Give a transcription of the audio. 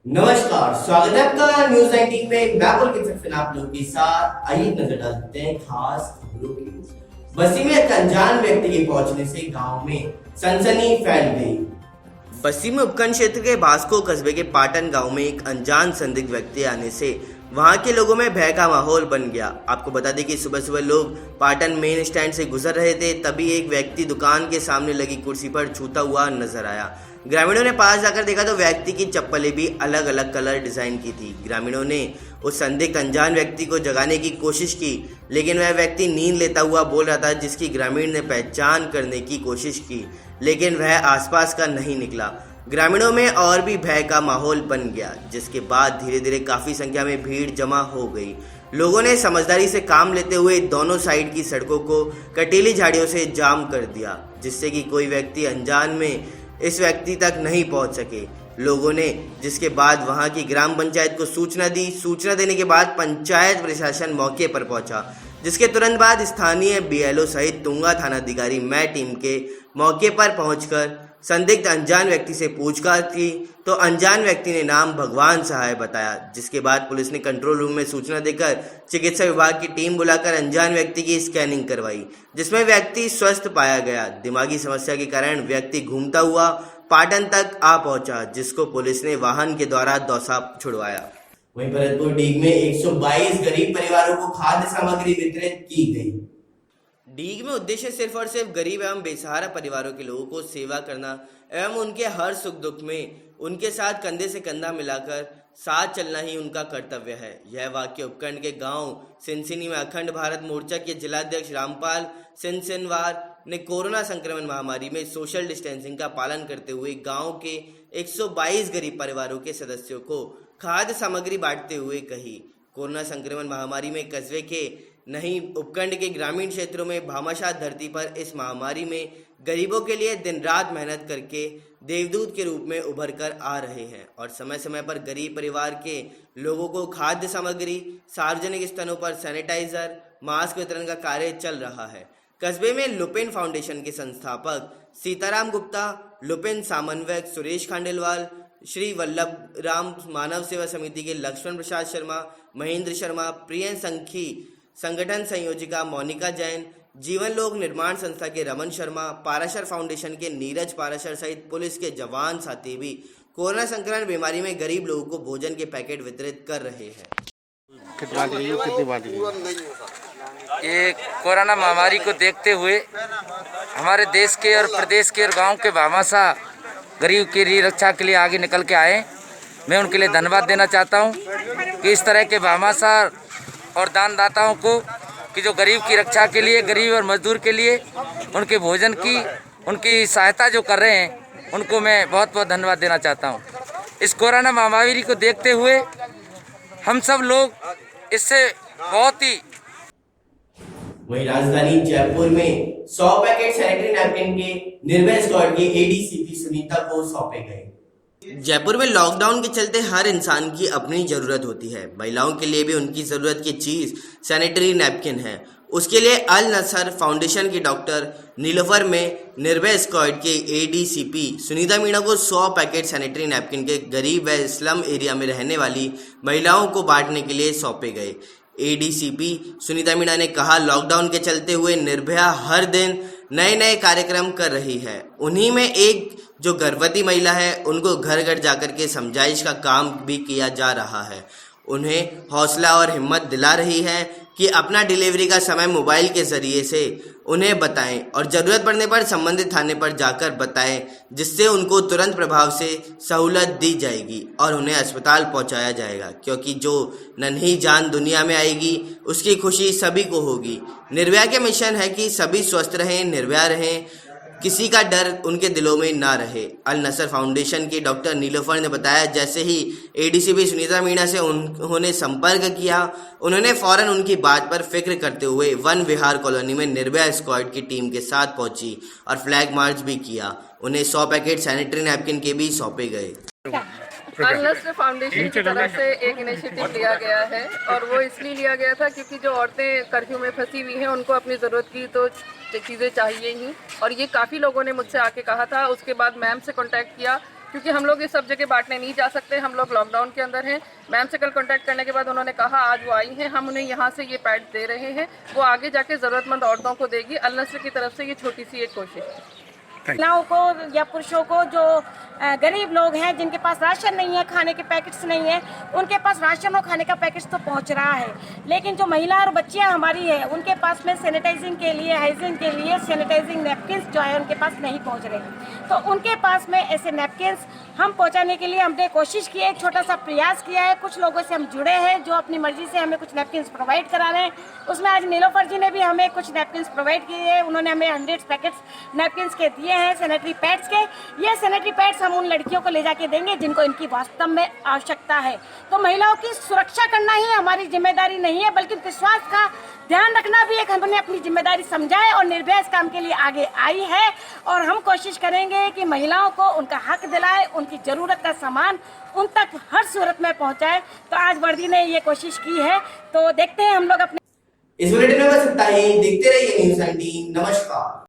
नमस्कार, स्वागत है आपका न्यूज 19 में। मैं पुलकित फिर आप लोगों के साथ आइए नजर डालते हैं खास खबरों की। बस्ती में एक अनजान व्यक्ति के पहुंचने से गांव में सनसनी फैल गई। बस्ती में उपखंड क्षेत्र के भास्को कस्बे के पाटन गांव में एक अनजान संदिग्ध व्यक्ति आने से वहां के लोगों में भय का माहौल बन गया। आपको बता दें कि सुबह सुबह लोग पाटन मेन स्टैंड से गुजर रहे थे, तभी एक व्यक्ति दुकान के सामने लगी कुर्सी पर छूता हुआ नजर आया। ग्रामीणों ने पास जाकर देखा तो व्यक्ति की चप्पलें भी अलग अलग कलर डिजाइन की थी। ग्रामीणों ने उस संदिग्ध अनजान व्यक्ति को जगाने की कोशिश की, लेकिन वह व्यक्ति नींद लेता हुआ बोल रहा था, जिसकी ग्रामीण ने पहचान करने की कोशिश की, लेकिन वह आसपास का नहीं निकला। ग्रामीणों में और भी भय का माहौल बन गया, जिसके बाद धीरे धीरे काफी संख्या में भीड़ जमा हो गई। लोगों ने समझदारी से काम लेते हुए दोनों साइड की सड़कों को कटीली झाड़ियों से जाम कर दिया, जिससे कि कोई व्यक्ति अनजान में इस व्यक्ति तक नहीं पहुंच सके। लोगों ने जिसके बाद वहां की ग्राम पंचायत को सूचना दी। सूचना देने के बाद पंचायत प्रशासन मौके पर पहुंचा, जिसके तुरंत बाद स्थानीय बीएलओ सहित तुंगा थानाधिकारी मैं टीम के मौके पर पहुंचकर संदिग्ध अनजान व्यक्ति से पूछताछ की तो अनजान व्यक्ति ने नाम भगवान सहाय बताया, जिसके बाद पुलिस ने कंट्रोल रूम में सूचना देकर चिकित्सा विभाग की टीम बुलाकर अनजान व्यक्ति की स्कैनिंग करवाई, जिसमें व्यक्ति स्वस्थ पाया गया। दिमागी समस्या के कारण व्यक्ति घूमता हुआ पाटन तक आ पहुंचा, जिसको पुलिस ने वाहन के द्वारा दौसा छुड़वाया। वहीं भरतपुर डीग में 122 गरीब परिवारों को खाद्य सामग्री वितरित की गई। डीग में उद्देश्य सिर्फ और सिर्फ गरीब एवं बेसहारा परिवारों के लोगों को सेवा करना एवं उनके हर सुख दुख में उनके साथ कंधे से कंधा मिलाकर साथ चलना ही उनका कर्तव्य है। यह वाक्य उपखंड के गांव सिनसिनी में अखंड भारत मोर्चा के जिलाध्यक्ष रामपाल सिनसिनवार ने कोरोना संक्रमण महामारी में सोशल डिस्टेंसिंग का पालन करते हुए गांव के 122 गरीब परिवारों के सदस्यों को खाद्य सामग्री बांटते हुए कही। कोरोना संक्रमण महामारी में कस्बे के नहीं उपखंड के ग्रामीण क्षेत्रों में भामाशाह धरती पर इस महामारी में गरीबों के लिए दिन रात मेहनत करके देवदूत के रूप में उभर कर आ रहे हैं और समय समय पर गरीब परिवार के लोगों को खाद्य सामग्री, सार्वजनिक स्थानों पर सैनिटाइजर, मास्क वितरण का कार्य चल रहा है। कस्बे में लुपिन फाउंडेशन के संस्थापक सीताराम गुप्ता, लुपिन समन्वयक सुरेश खांडेलवाल, श्री वल्लभ राम मानव सेवा समिति के लक्ष्मण प्रसाद शर्मा, महेंद्र शर्मा, प्रियन संखी संगठन संयोजिका मोनिका जैन, जीवन लोक निर्माण संस्था के रमन शर्मा, पाराशर फाउंडेशन के नीरज पाराशर सहित पुलिस के जवान साथी भी कोरोना संक्रमण बीमारी में गरीब लोगों को भोजन के पैकेट वितरित कर रहे हैं। ये कोरोना महामारी को देखते हुए हमारे देश के और प्रदेश के और गांव के भामाशाह गरीब की रक्षा के लिए आगे निकल के आए। मैं उनके लिए धन्यवाद देना चाहता हूं कि इस तरह के भामाशाह और दानदाताओं को कि जो गरीब की रक्षा के लिए, गरीब और मजदूर के लिए उनके भोजन की उनकी सहायता जो कर रहे हैं, उनको मैं बहुत बहुत धन्यवाद देना चाहता हूं। इस कोरोना महामारी को देखते हुए हम सब लोग इससे बहुत ही वहीं राजधानी जयपुर में 100 पैकेट सैनिटरी नैपकिन के निर्भय स्क्वाड के एडीसीपी सुनीता को सौंपे गए। जयपुर में लॉकडाउन के चलते हर इंसान की अपनी जरूरत होती है। महिलाओं के लिए भी उनकी जरूरत की चीज सैनिटरी नैपकिन है। उसके लिए अल नसर फाउंडेशन की डॉक्टर नीलोफर में निर्भय स्क्वाड के एडीसीपी सुनीता मीणा को 100 पैकेट सैनिटरी नैपकिन के गरीब व स्लम एरिया में रहने वाली महिलाओं को बांटने के लिए सौंपे गए। एडीसीपी सुनीता मीणा ने कहा, लॉकडाउन के चलते हुए निर्भया हर दिन नए नए कार्यक्रम कर रही है। उन्हीं में एक जो गर्भवती महिला है, उनको घर घर जाकर के समझाइश का काम भी किया जा रहा है। उन्हें हौसला और हिम्मत दिला रही है कि अपना डिलीवरी का समय मोबाइल के जरिए से उन्हें बताएं और ज़रूरत पड़ने पर संबंधित थाने पर जाकर बताएं, जिससे उनको तुरंत प्रभाव से सहूलत दी जाएगी और उन्हें अस्पताल पहुंचाया जाएगा, क्योंकि जो नन्ही जान दुनिया में आएगी उसकी खुशी सभी को होगी। निर्भया के मिशन है कि सभी स्वस्थ रहें, निर्भया रहें, किसी का डर उनके दिलों में ना रहे। अल नसर फाउंडेशन की डॉक्टर नीलोफर ने बताया, जैसे ही एडीसीपी सुनीता मीणा से उन्होंने संपर्क किया, उन्होंने फौरन उनकी बात पर फिक्र करते हुए वन विहार कॉलोनी में निर्भया स्क्वाड की टीम के साथ पहुंची और फ्लैग मार्च भी किया। उन्हें 100 पैकेट सैनिटरी नैपकिन के भी सौंपे गए। अल नस्र फाउंडेशन की तरफ से एक इनिशिएटिव लिया गया है और वो इसलिए लिया गया था क्योंकि जो औरतें कर्फ्यू में फंसी हुई हैं उनको अपनी ज़रूरत की तो चीज़ें चाहिए ही, और ये काफ़ी लोगों ने मुझसे आके कहा था। उसके बाद मैम से कांटेक्ट किया क्योंकि हम लोग ये सब जगह बांटने नहीं जा सकते, हम लोग लॉकडाउन के अंदर हैं। मैम से कल कांटेक्ट करने के बाद उन्होंने कहा आज वो आई हैं, हम उन्हें यहाँ से ये पैड दे रहे हैं, वो आगे जाके ज़रूरतमंद औरतों को देगी। अल नस्र की तरफ से ये छोटी सी एक कोशिश है। महिलाओं को या पुरुषों को जो गरीब लोग हैं जिनके पास राशन नहीं है, खाने के पैकेट्स नहीं है, उनके पास राशन और खाने का पैकेट्स तो पहुंच रहा है, लेकिन जो महिला और बच्चियां हमारी है उनके पास में सैनिटाइजिंग के लिए, हाइजीन के लिए सैनिटाइजिंग नैपकिन्स जो है उनके पास नहीं पहुंच रहे। तो उनके पास में ऐसे नैपकिन्स हम पहुंचाने के लिए हमने कोशिश की है, एक छोटा सा प्रयास किया है। कुछ लोगों से हम जुड़े हैं जो अपनी मर्जी से हमें कुछ नैपकिन्स प्रोवाइड करा रहे हैं। उसमें आज नीलोफर जी ने भी हमें कुछ नैपकिन्स प्रोवाइड किए हैं। उन्होंने हमें 100 पैकेट्स नैपकिन्स के दिए हैं, सैनिटरी पैड्स के। ये सैनिटरी पैड्स हम उन लड़कियों को ले जाके देंगे जिनको इनकी वास्तव में आवश्यकता है। तो महिलाओं की सुरक्षा करना ही हमारी जिम्मेदारी नहीं है, बल्कि विश्वास का ध्यान रखना भी एक हमने अपनी जिम्मेदारी समझा है और निर्भय इस काम के लिए आगे आई है। और हम कोशिश करेंगे कि महिलाओं को उनका हक दिलाए, उनकी ज़रूरत का सामान उन तक हर सूरत में पहुंचाए। तो आज वर्दी ने ये कोशिश की है, तो देखते हैं हम लोग अपने इस बुलेटिन में बस इतना ही। देखते रहिए न्यूज़ 19। नमस्कार।